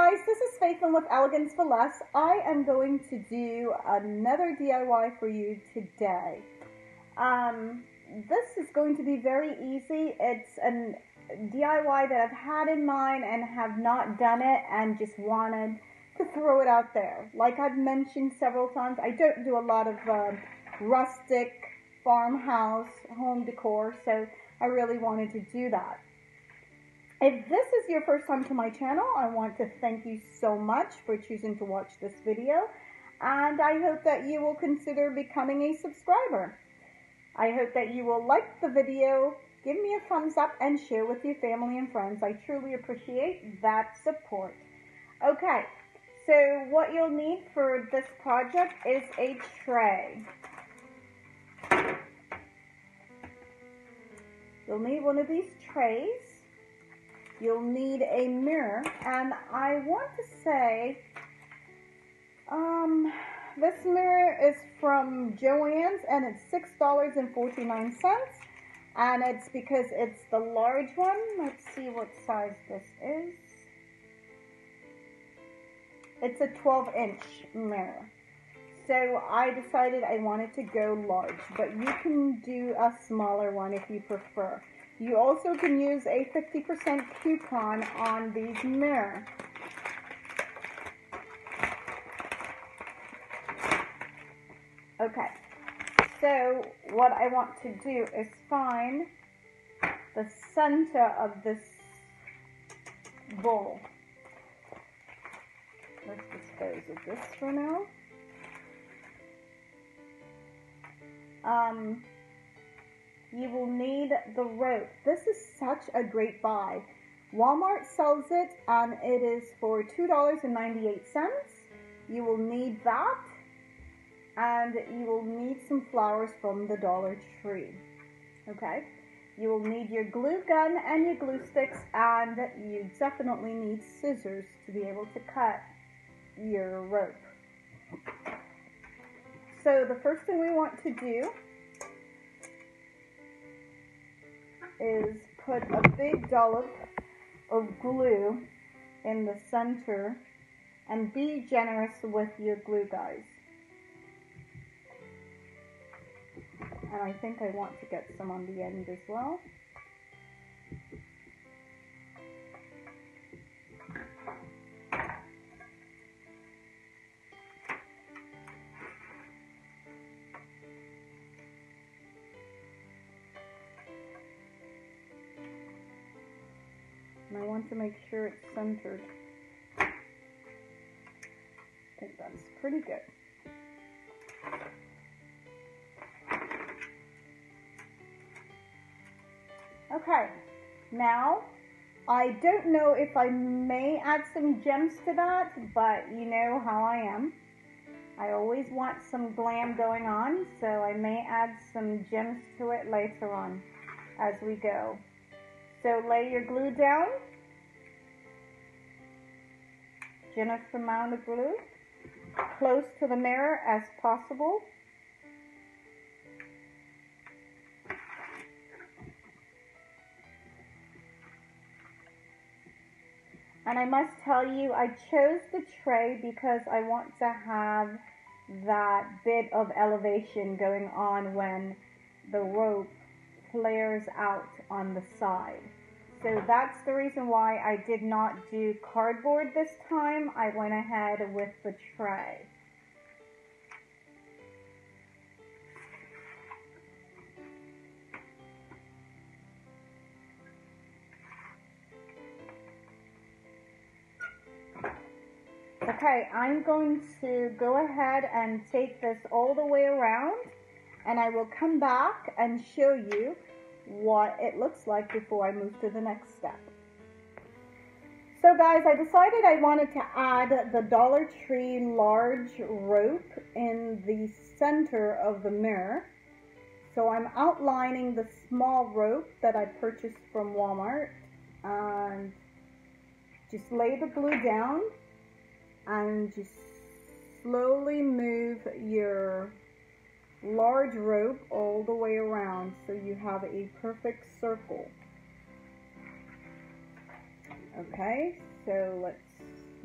guys, this is Faithlyn with Elegance for Less. I am going to do another DIY for you today. This is going to be very easy. It's a DIY that I've had in mind and have not done it and just wanted to throw it out there. Like I've mentioned several times, I don't do a lot of rustic farmhouse home decor, so I really wanted to do that. If this is your first time to my channel, I want to thank you so much for choosing to watch this video, and I hope that you will consider becoming a subscriber. I hope that you will like the video, give me a thumbs up, and share with your family and friends. I truly appreciate that support. Okay, so what you'll need for this project is a tray. You'll need one of these trays. You'll need a mirror, and I want to say, this mirror is from Joann's, and it's $6.49, and it's because it's the large one. Let's see what size this is. It's a 12-inch mirror, so I decided I wanted to go large, but you can do a smaller one if you prefer. You also can use a 50% coupon on these mirrors. Okay, so what I want to do is find the center of this bowl. Let's dispose of this for now. You will need the rope. This is such a great buy. Walmart sells it and it is for $2.98. You will need that, and you will need some flowers from the Dollar Tree. Okay, you will need your glue gun and your glue sticks, and you definitely need scissors to be able to cut your rope. So the first thing we want to do is put a big dollop of glue in the center, and be generous with your glue, guys. And I think I want to get some on the end as well. And I want to make sure it's centered. I think that's pretty good. Okay, now I don't know if I may add some gems to that, but you know how I am. I always want some glam going on, so I may add some gems to it later on as we go. So lay your glue down, generous amount of glue, close to the mirror as possible. And I must tell you, I chose the tray because I want to have that bit of elevation going on when the rope flares out on the side. So that's the reason why I did not do cardboard this time. I went ahead with the tray. Okay, I'm going to go ahead and take this all the way around, and I will come back and show you what it looks like before I move to the next step. So guys, I decided I wanted to add the Dollar Tree large rope in the center of the mirror. So I'm outlining the small rope that I purchased from Walmart, and just lay the glue down and just slowly move your large rope all the way around so you have a perfect circle. Okay, so let's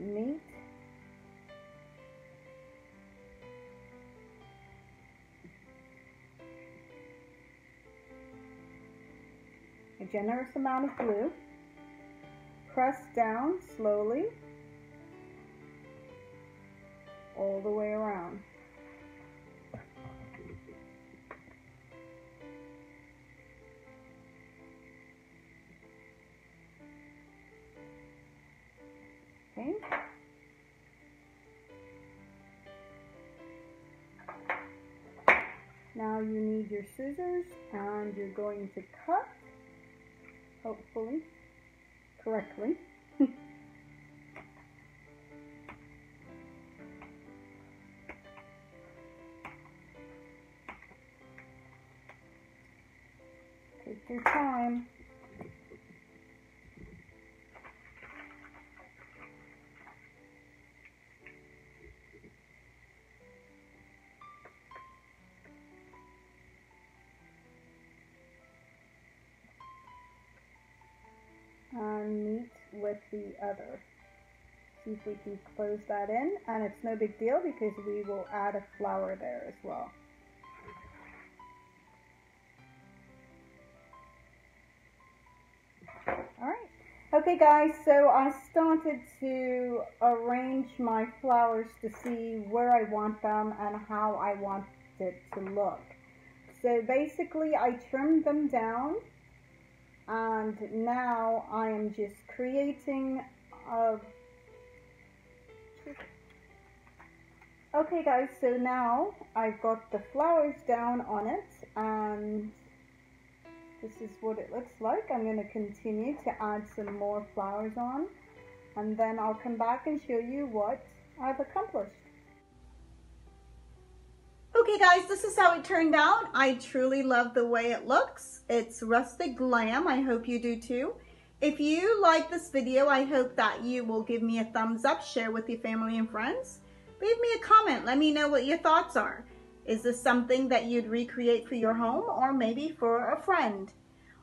neat. A generous amount of glue. Press down slowly all the way around. Okay. Now you need your scissors and you're going to cut, hopefully, correctly. Take your time. And meet with the other. See if we can close that in, and it's no big deal because we will add a flower there as well. Alright, okay guys, so I started to arrange my flowers to see where I want them and how I want it to look. So basically I trimmed them down. And now I am just creating a... Okay guys, so now I've got the flowers down on it, and this is what it looks like. I'm going to continue to add some more flowers on, and then I'll come back and show you what I've accomplished. Okay guys, this is how it turned out. I truly love the way it looks. It's rustic glam. I hope you do too. If you like this video, I hope that you will give me a thumbs up, share with your family and friends. Leave me a comment. Let me know what your thoughts are. Is this something that you'd recreate for your home or maybe for a friend?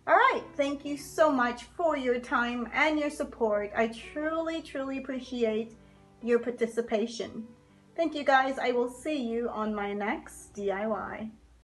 All right, thank you so much for your time and your support. I truly, truly appreciate your participation. Thank you guys. I will see you on my next DIY.